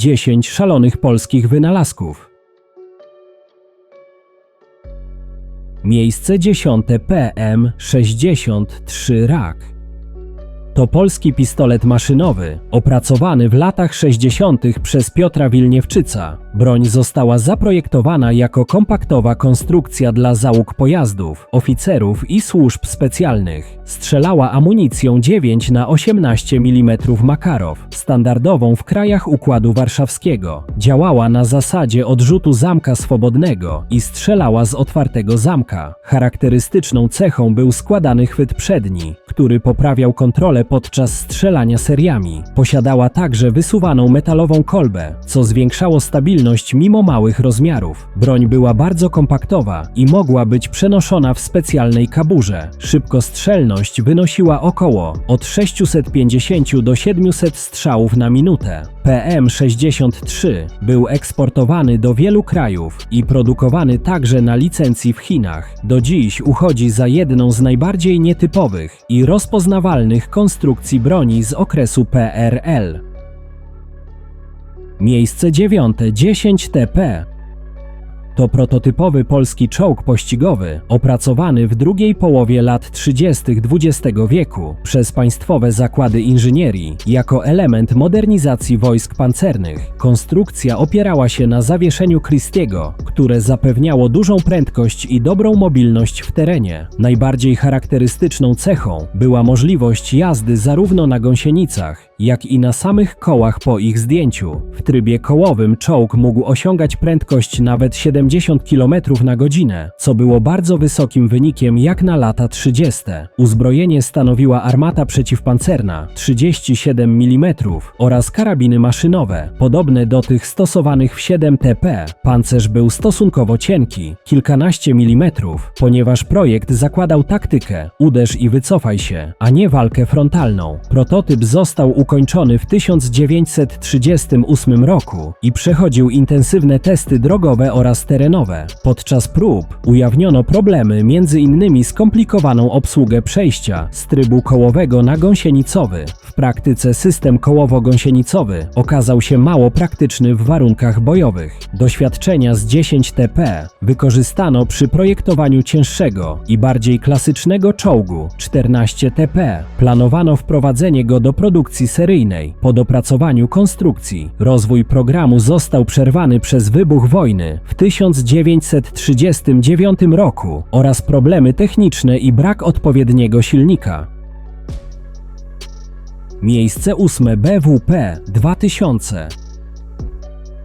10 szalonych polskich wynalazków. Miejsce 10. PM63 RAK. To polski pistolet maszynowy, opracowany w latach 60. przez Piotra Wilniewczyca. Broń została zaprojektowana jako kompaktowa konstrukcja dla załóg pojazdów, oficerów i służb specjalnych. Strzelała amunicją 9 na 18 mm Makarow, standardową w krajach Układu Warszawskiego. Działała na zasadzie odrzutu zamka swobodnego i strzelała z otwartego zamka. Charakterystyczną cechą był składany chwyt przedni, który poprawiał kontrolę podczas strzelania seriami. Posiadała także wysuwaną metalową kolbę, co zwiększało stabilność mimo małych rozmiarów. Broń była bardzo kompaktowa i mogła być przenoszona w specjalnej kaburze. Szybkostrzelność wynosiła około od 650 do 700 strzałów na minutę. PM63 był eksportowany do wielu krajów i produkowany także na licencji w Chinach. Do dziś uchodzi za jedną z najbardziej nietypowych i rozpoznawalnych konstrukcji broni z okresu PRL. Miejsce 9. 10 TP. To prototypowy polski czołg pościgowy, opracowany w drugiej połowie lat 30. XX wieku przez państwowe zakłady inżynierii jako element modernizacji wojsk pancernych. Konstrukcja opierała się na zawieszeniu Christiego, które zapewniało dużą prędkość i dobrą mobilność w terenie. Najbardziej charakterystyczną cechą była możliwość jazdy zarówno na gąsienicach, jak i na samych kołach po ich zdjęciu. W trybie kołowym czołg mógł osiągać prędkość nawet 70 km na godzinę, co było bardzo wysokim wynikiem jak na lata 30. Uzbrojenie stanowiła armata przeciwpancerna 37 mm oraz karabiny maszynowe, podobne do tych stosowanych w 7 TP. Pancerz był stosunkowo cienki, kilkanaście milimetrów, ponieważ projekt zakładał taktykę uderz i wycofaj się, a nie walkę frontalną. Prototyp został ukończony w 1938 roku i przechodził intensywne testy drogowe oraz terenowe. Podczas prób ujawniono problemy m.in. skomplikowaną obsługę przejścia z trybu kołowego na gąsienicowy. W praktyce system kołowo-gąsienicowy okazał się mało praktyczny w warunkach bojowych. Doświadczenia z 10 TP wykorzystano przy projektowaniu cięższego i bardziej klasycznego czołgu 14 TP. Planowano wprowadzenie go do produkcji seryjnej. Po dopracowaniu konstrukcji rozwój programu został przerwany przez wybuch wojny w 1939 roku oraz problemy techniczne i brak odpowiedniego silnika. Miejsce 8. BWP 2000.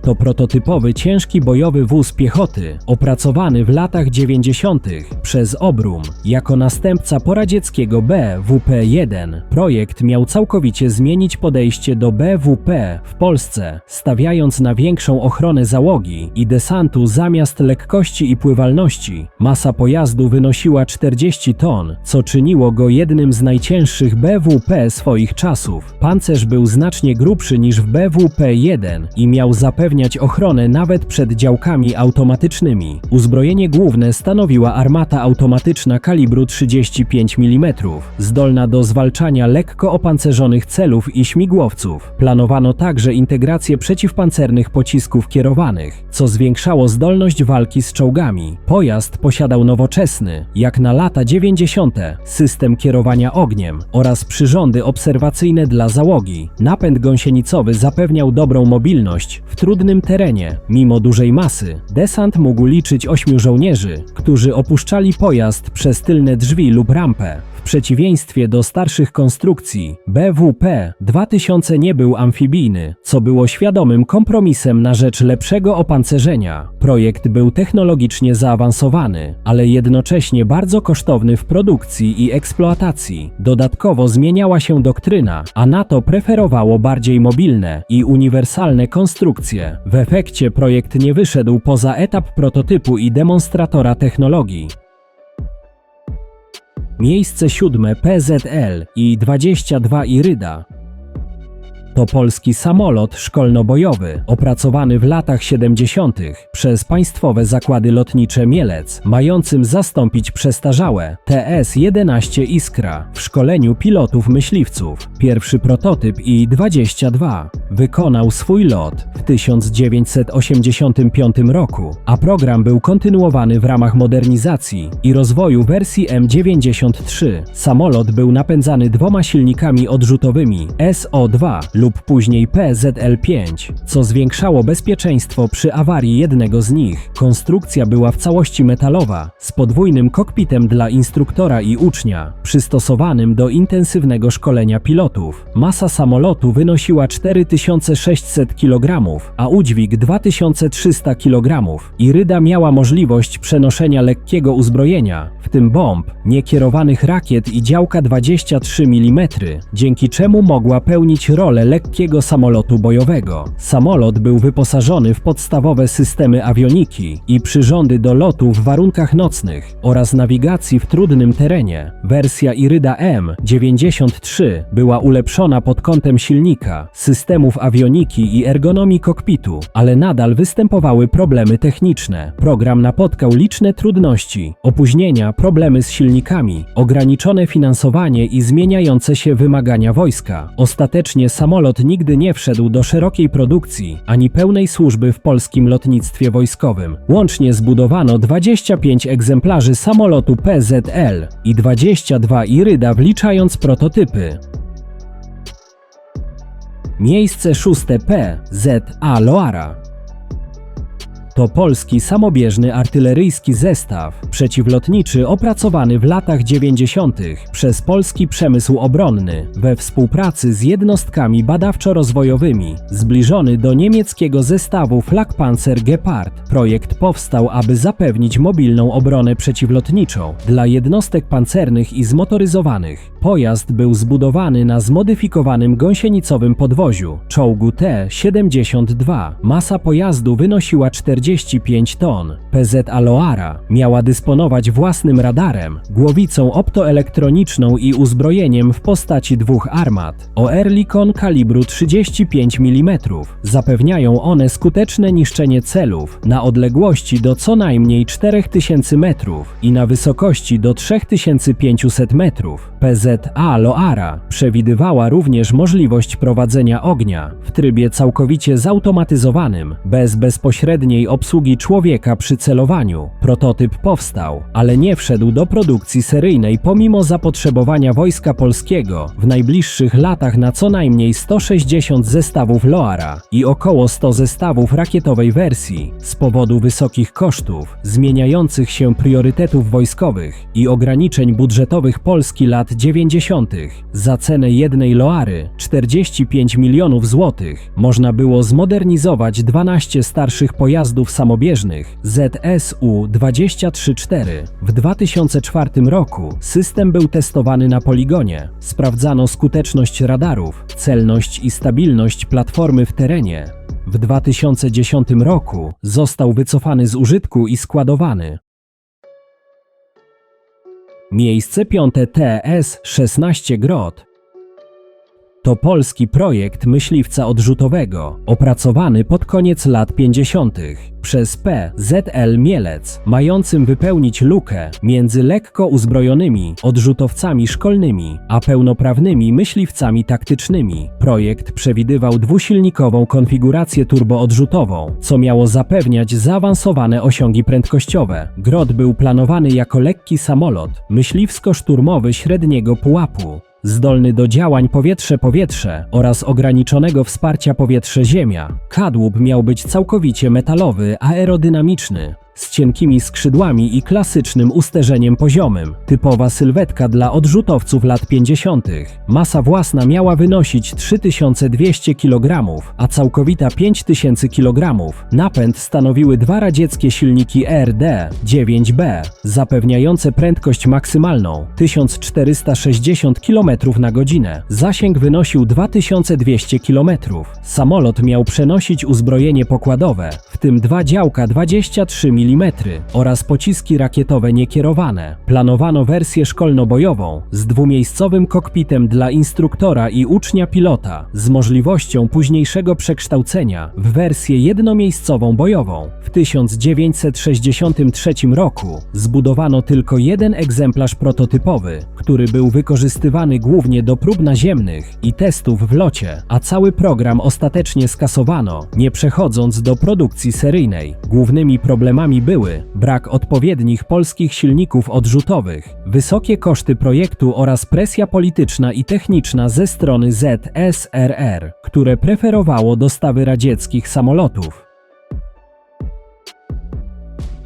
To prototypowy ciężki bojowy wóz piechoty, opracowany w latach 90. przez Obrum jako następca poradzieckiego BWP-1. Projekt miał całkowicie zmienić podejście do BWP w Polsce, stawiając na większą ochronę załogi i desantu zamiast lekkości i pływalności. Masa pojazdu wynosiła 40 ton, co czyniło go jednym z najcięższych BWP swoich czasów. Pancerz był znacznie grubszy niż w BWP-1 i miał zapewniać ochronę nawet przed działkami automatycznymi. Uzbrojenie główne stanowiła armata automatyczna kalibru 35 mm, zdolna do zwalczania lekko opancerzonych celów i śmigłowców. Planowano także integrację przeciwpancernych pocisków kierowanych, co zwiększało zdolność walki z czołgami. Pojazd posiadał nowoczesny, jak na lata 90., system kierowania ogniem oraz przyrządy obserwacyjne dla załogi. Napęd gąsienicowy zapewniał dobrą mobilność w trudnym terenie. Mimo dużej masy, desant mógł liczyć 8 żołnierzy, którzy opuszczali pojazd przez tylne drzwi lub rampę. W przeciwieństwie do starszych konstrukcji, BWP 2000 nie był amfibijny, co było świadomym kompromisem na rzecz lepszego opancerzenia. Projekt był technologicznie zaawansowany, ale jednocześnie bardzo kosztowny w produkcji i eksploatacji. Dodatkowo zmieniała się doktryna, a NATO preferowało bardziej mobilne i uniwersalne konstrukcje. W efekcie projekt nie wyszedł poza etap prototypu i demonstratora technologii. Miejsce 7. PZL i 22 Iryda. To polski samolot szkolno-bojowy, opracowany w latach 70. przez Państwowe Zakłady Lotnicze Mielec, mającym zastąpić przestarzałe TS-11 Iskra w szkoleniu pilotów myśliwców. Pierwszy prototyp I-22 wykonał swój lot w 1985 roku, a program był kontynuowany w ramach modernizacji i rozwoju wersji M93. Samolot był napędzany dwoma silnikami odrzutowymi SO2 lub później PZL-5, co zwiększało bezpieczeństwo przy awarii jednego z nich. Konstrukcja była w całości metalowa, z podwójnym kokpitem dla instruktora i ucznia, przystosowanym do intensywnego szkolenia pilotów. Masa samolotu wynosiła 4600 kg, a udźwig 2300 kg. Iryda miała możliwość przenoszenia lekkiego uzbrojenia, w tym bomb, niekierowanych rakiet i działka 23 mm, dzięki czemu mogła pełnić rolę lekkiego samolotu bojowego. Samolot był wyposażony w podstawowe systemy awioniki i przyrządy do lotu w warunkach nocnych oraz nawigacji w trudnym terenie. Wersja Iryda M93 była ulepszona pod kątem silnika, systemów awioniki i ergonomii kokpitu, ale nadal występowały problemy techniczne. Program napotkał liczne trudności, opóźnienia, problemy z silnikami, ograniczone finansowanie i zmieniające się wymagania wojska. Ostatecznie samolot nigdy nie wszedł do szerokiej produkcji ani pełnej służby w polskim lotnictwie wojskowym. Łącznie zbudowano 25 egzemplarzy samolotu PZL i 22 Iryda wliczając prototypy. Miejsce 6. PZA Loara. To polski samobieżny artyleryjski zestaw przeciwlotniczy opracowany w latach 90. przez polski przemysł obronny we współpracy z jednostkami badawczo-rozwojowymi, zbliżony do niemieckiego zestawu Flakpanzer Gepard. Projekt powstał, aby zapewnić mobilną obronę przeciwlotniczą dla jednostek pancernych i zmotoryzowanych. Pojazd był zbudowany na zmodyfikowanym gąsienicowym podwoziu, czołgu T-72. Masa pojazdu wynosiła 45 ton. PZA Loara miała dysponować własnym radarem, głowicą optoelektroniczną i uzbrojeniem w postaci dwóch armat o Oerlikon kalibru 35 mm. Zapewniają one skuteczne niszczenie celów na odległości do co najmniej 4000 metrów i na wysokości do 3500 metrów. PZA Loara przewidywała również możliwość prowadzenia ognia w trybie całkowicie zautomatyzowanym, bez bezpośredniej obsługi człowieka przy celowaniu. Prototyp powstał, ale nie wszedł do produkcji seryjnej pomimo zapotrzebowania Wojska Polskiego w najbliższych latach na co najmniej 160 zestawów Loara i około 100 zestawów rakietowej wersji z powodu wysokich kosztów, zmieniających się priorytetów wojskowych i ograniczeń budżetowych Polski lat 90. Za cenę jednej Loary, 45 milionów złotych, można było zmodernizować 12 starszych pojazdów samobieżnych ZSU-23-4. W 2004 roku system był testowany na poligonie. Sprawdzano skuteczność radarów, celność i stabilność platformy w terenie. W 2010 roku został wycofany z użytku i składowany. Miejsce 5. TS-16 Grot. To polski projekt myśliwca odrzutowego, opracowany pod koniec lat 50. przez PZL Mielec, mającym wypełnić lukę między lekko uzbrojonymi odrzutowcami szkolnymi, a pełnoprawnymi myśliwcami taktycznymi. Projekt przewidywał dwusilnikową konfigurację turboodrzutową, co miało zapewniać zaawansowane osiągi prędkościowe. Grot był planowany jako lekki samolot myśliwsko-szturmowy średniego pułapu, zdolny do działań powietrze-powietrze oraz ograniczonego wsparcia powietrze-ziemia. Kadłub miał być całkowicie metalowy, aerodynamiczny, z cienkimi skrzydłami i klasycznym usterzeniem poziomym. Typowa sylwetka dla odrzutowców lat 50. Masa własna miała wynosić 3200 kg, a całkowita 5000 kg. Napęd stanowiły dwa radzieckie silniki RD-9B, zapewniające prędkość maksymalną 1460 km na godzinę. Zasięg wynosił 2200 km. Samolot miał przenosić uzbrojenie pokładowe, w tym dwa działka 23 mm mm oraz pociski rakietowe niekierowane. Planowano wersję szkolno-bojową z dwumiejscowym kokpitem dla instruktora i ucznia pilota, z możliwością późniejszego przekształcenia w wersję jednomiejscową bojową. W 1963 roku zbudowano tylko jeden egzemplarz prototypowy, który był wykorzystywany głównie do prób naziemnych i testów w locie, a cały program ostatecznie skasowano, nie przechodząc do produkcji seryjnej. Głównymi problemami były brak odpowiednich polskich silników odrzutowych, wysokie koszty projektu oraz presja polityczna i techniczna ze strony ZSRR, które preferowało dostawy radzieckich samolotów.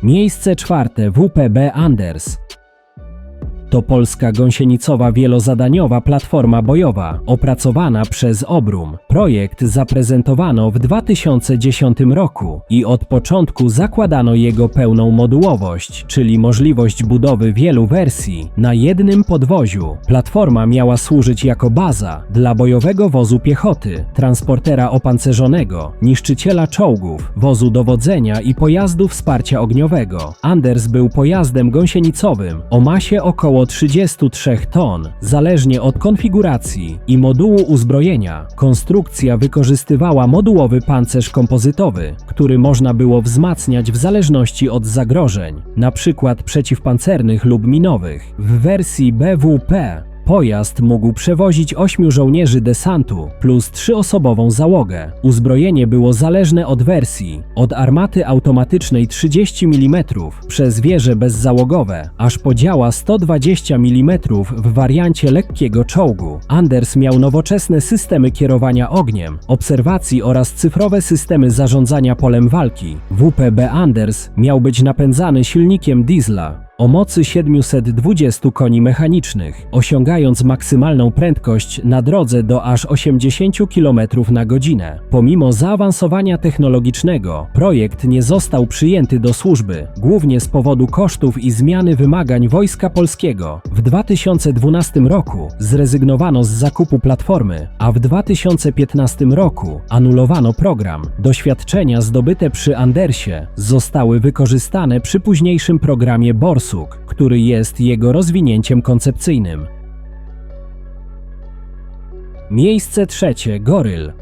Miejsce czwarte WPB Anders. To polska gąsienicowa wielozadaniowa platforma bojowa, opracowana przez Obrum. Projekt zaprezentowano w 2010 roku i od początku zakładano jego pełną modułowość, czyli możliwość budowy wielu wersji na jednym podwoziu. Platforma miała służyć jako baza dla bojowego wozu piechoty, transportera opancerzonego, niszczyciela czołgów, wozu dowodzenia i pojazdu wsparcia ogniowego. Anders był pojazdem gąsienicowym o masie około 33 ton, zależnie od konfiguracji i modułu uzbrojenia. Konstrukcja wykorzystywała modułowy pancerz kompozytowy, który można było wzmacniać w zależności od zagrożeń, np. przeciwpancernych lub minowych. W wersji BWP pojazd mógł przewozić 8 żołnierzy desantu plus 3-osobową załogę. Uzbrojenie było zależne od wersji, od armaty automatycznej 30 mm przez wieże bezzałogowe, aż po działa 120 mm w wariancie lekkiego czołgu. Anders miał nowoczesne systemy kierowania ogniem, obserwacji oraz cyfrowe systemy zarządzania polem walki. WPB Anders miał być napędzany silnikiem diesla o mocy 720 koni mechanicznych, osiągając maksymalną prędkość na drodze do aż 80 km na godzinę. Pomimo zaawansowania technologicznego, projekt nie został przyjęty do służby, głównie z powodu kosztów i zmiany wymagań Wojska Polskiego. W 2012 roku zrezygnowano z zakupu platformy, a w 2015 roku anulowano program. Doświadczenia zdobyte przy Andersie zostały wykorzystane przy późniejszym programie Borsuk, który jest jego rozwinięciem koncepcyjnym. Miejsce trzecie Goryl.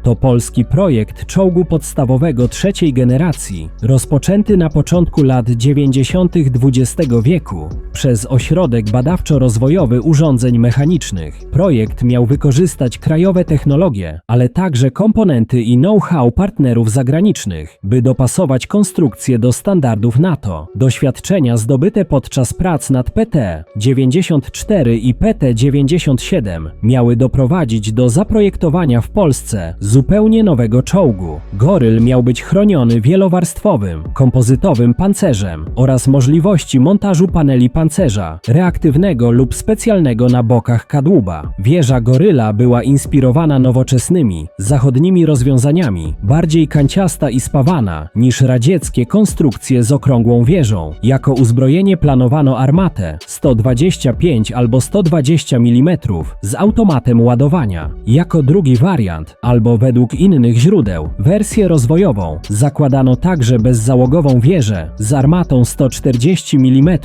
To polski projekt czołgu podstawowego trzeciej generacji, rozpoczęty na początku lat 90. XX wieku przez Ośrodek Badawczo-Rozwojowy Urządzeń Mechanicznych. Projekt miał wykorzystać krajowe technologie, ale także komponenty i know-how partnerów zagranicznych, by dopasować konstrukcję do standardów NATO. Doświadczenia zdobyte podczas prac nad PT-94 i PT-97 miały doprowadzić do zaprojektowania w Polsce zupełnie nowego czołgu. Goryl miał być chroniony wielowarstwowym, kompozytowym pancerzem oraz możliwości montażu paneli pancerza, reaktywnego lub specjalnego na bokach kadłuba. Wieża Goryla była inspirowana nowoczesnymi, zachodnimi rozwiązaniami, bardziej kanciasta i spawana niż radzieckie konstrukcje z okrągłą wieżą. Jako uzbrojenie planowano armatę 125 albo 120 mm z automatem ładowania. Jako drugi wariant, albo według innych źródeł, wersję rozwojową, zakładano także bezzałogową wieżę z armatą 140 mm.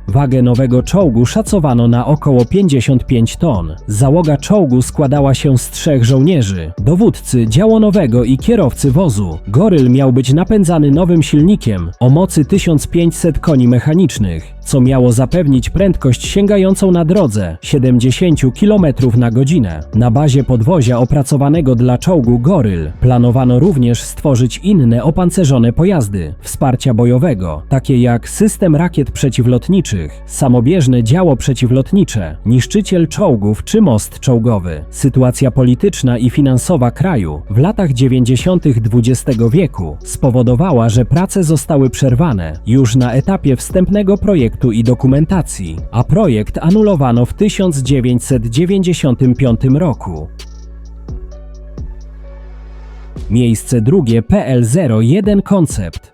Wagę nowego czołgu szacowano na około 55 ton. Załoga czołgu składała się z 3 żołnierzy, dowódcy działonowego i kierowcy wozu. Goryl miał być napędzany nowym silnikiem o mocy 1500 koni mechanicznych, co miało zapewnić prędkość sięgającą na drodze 70 km na godzinę. Na bazie podwozia opracowanego dla czołgu Goryl planowano również stworzyć inne opancerzone pojazdy wsparcia bojowego, takie jak system rakiet przeciwlotniczych, samobieżne działo przeciwlotnicze, niszczyciel czołgów czy most czołgowy. Sytuacja polityczna i finansowa kraju w latach 90. XX wieku spowodowała, że prace zostały przerwane już na etapie wstępnego projektu i dokumentacji, a projekt anulowano w 1995 roku. Miejsce drugie PL-01 Koncept.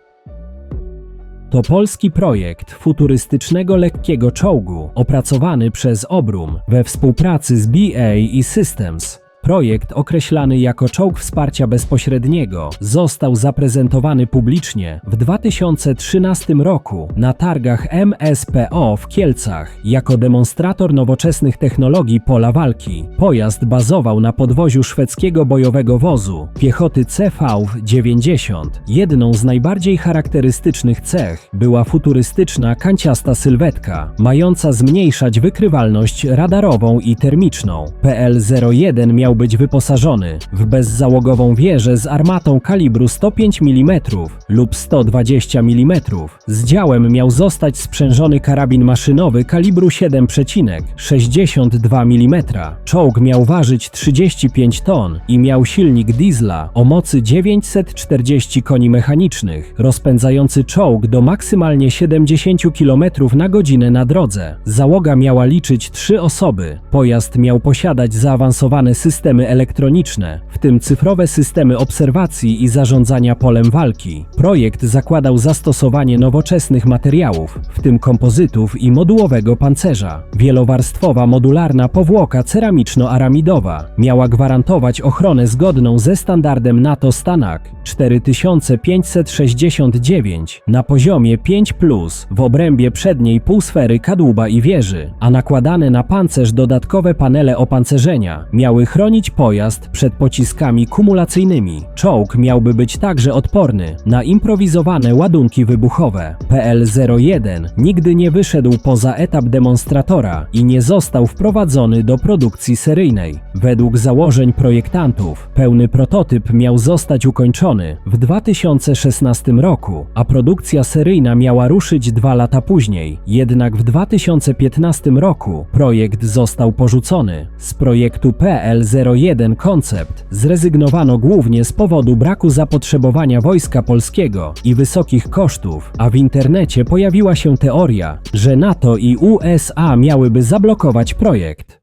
To polski projekt futurystycznego lekkiego czołgu opracowany przez Obrum we współpracy z BAE Systems. Projekt określany jako czołg wsparcia bezpośredniego został zaprezentowany publicznie w 2013 roku na targach MSPO w Kielcach jako demonstrator nowoczesnych technologii pola walki. Pojazd bazował na podwoziu szwedzkiego bojowego wozu piechoty CV-90. Jedną z najbardziej charakterystycznych cech była futurystyczna kanciasta sylwetka, mająca zmniejszać wykrywalność radarową i termiczną. PL-01 miał być wyposażony w bezzałogową wieżę z armatą kalibru 105 mm lub 120 mm. Z działem miał zostać sprzężony karabin maszynowy kalibru 7,62 mm. Czołg miał ważyć 35 ton i miał silnik diesla o mocy 940 koni mechanicznych, rozpędzający czołg do maksymalnie 70 km na godzinę na drodze. Załoga miała liczyć 3 osoby. Pojazd miał posiadać zaawansowane systemy elektroniczne, w tym cyfrowe systemy obserwacji i zarządzania polem walki. Projekt zakładał zastosowanie nowoczesnych materiałów, w tym kompozytów i modułowego pancerza. Wielowarstwowa modularna powłoka ceramiczno-aramidowa miała gwarantować ochronę zgodną ze standardem NATO Stanak 4569 na poziomie 5+, w obrębie przedniej półsfery kadłuba i wieży, a nakładane na pancerz dodatkowe panele opancerzenia miały chronić pojazd przed pociskami kumulacyjnymi. Czołg miałby być także odporny na improwizowane ładunki wybuchowe. PL-01 nigdy nie wyszedł poza etap demonstratora i nie został wprowadzony do produkcji seryjnej. Według założeń projektantów pełny prototyp miał zostać ukończony w 2016 roku, a produkcja seryjna miała ruszyć 2 lata później. Jednak w 2015 roku projekt został porzucony. Z projektu PL-01 Concept zrezygnowano głównie z powodu braku zapotrzebowania Wojska Polskiego i wysokich kosztów, a w internecie pojawiła się teoria, że NATO i USA miałyby zablokować projekt.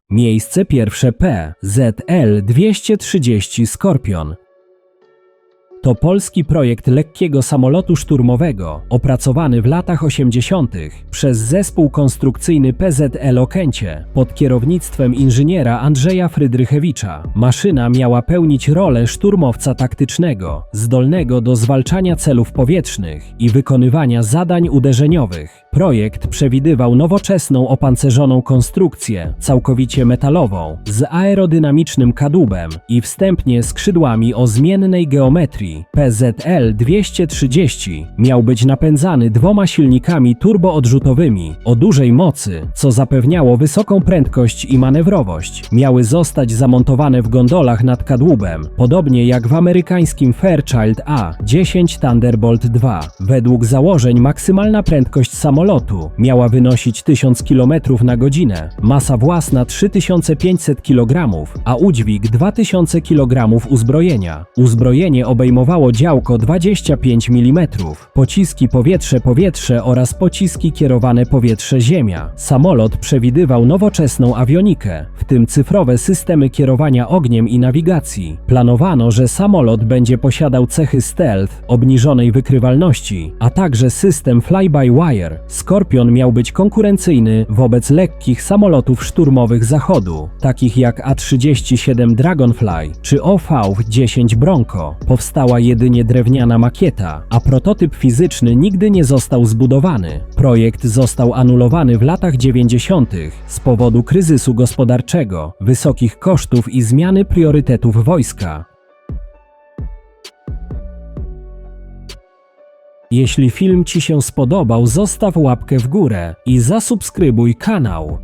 Miejsce pierwsze PZL-230 Skorpion. To polski projekt lekkiego samolotu szturmowego, opracowany w latach 80. przez zespół konstrukcyjny PZL Okęcie pod kierownictwem inżyniera Andrzeja Frydrychewicza. Maszyna miała pełnić rolę szturmowca taktycznego, zdolnego do zwalczania celów powietrznych i wykonywania zadań uderzeniowych. Projekt przewidywał nowoczesną opancerzoną konstrukcję, całkowicie metalową, z aerodynamicznym kadłubem i wstępnie skrzydłami o zmiennej geometrii. PZL-230 miał być napędzany 2 silnikami turboodrzutowymi o dużej mocy, co zapewniało wysoką prędkość i manewrowość. Miały zostać zamontowane w gondolach nad kadłubem, podobnie jak w amerykańskim Fairchild A-10 Thunderbolt II. Według założeń maksymalna prędkość samolotu miała wynosić 1000 km na godzinę, masa własna 3500 kg, a udźwig 2000 kg uzbrojenia. Uzbrojenie obejmowało działko 25 mm, pociski powietrze-powietrze oraz pociski kierowane powietrze-ziemia. Samolot przewidywał nowoczesną awionikę, w tym cyfrowe systemy kierowania ogniem i nawigacji. Planowano, że samolot będzie posiadał cechy stealth, obniżonej wykrywalności, a także system fly-by-wire. Skorpion miał być konkurencyjny wobec lekkich samolotów szturmowych Zachodu, takich jak A-37 Dragonfly czy OV-10 Bronco. Powstała jedynie drewniana makieta, a prototyp fizyczny nigdy nie został zbudowany. Projekt został anulowany w latach 90. z powodu kryzysu gospodarczego, wysokich kosztów i zmiany priorytetów wojska. Jeśli film Ci się spodobał, zostaw łapkę w górę i zasubskrybuj kanał.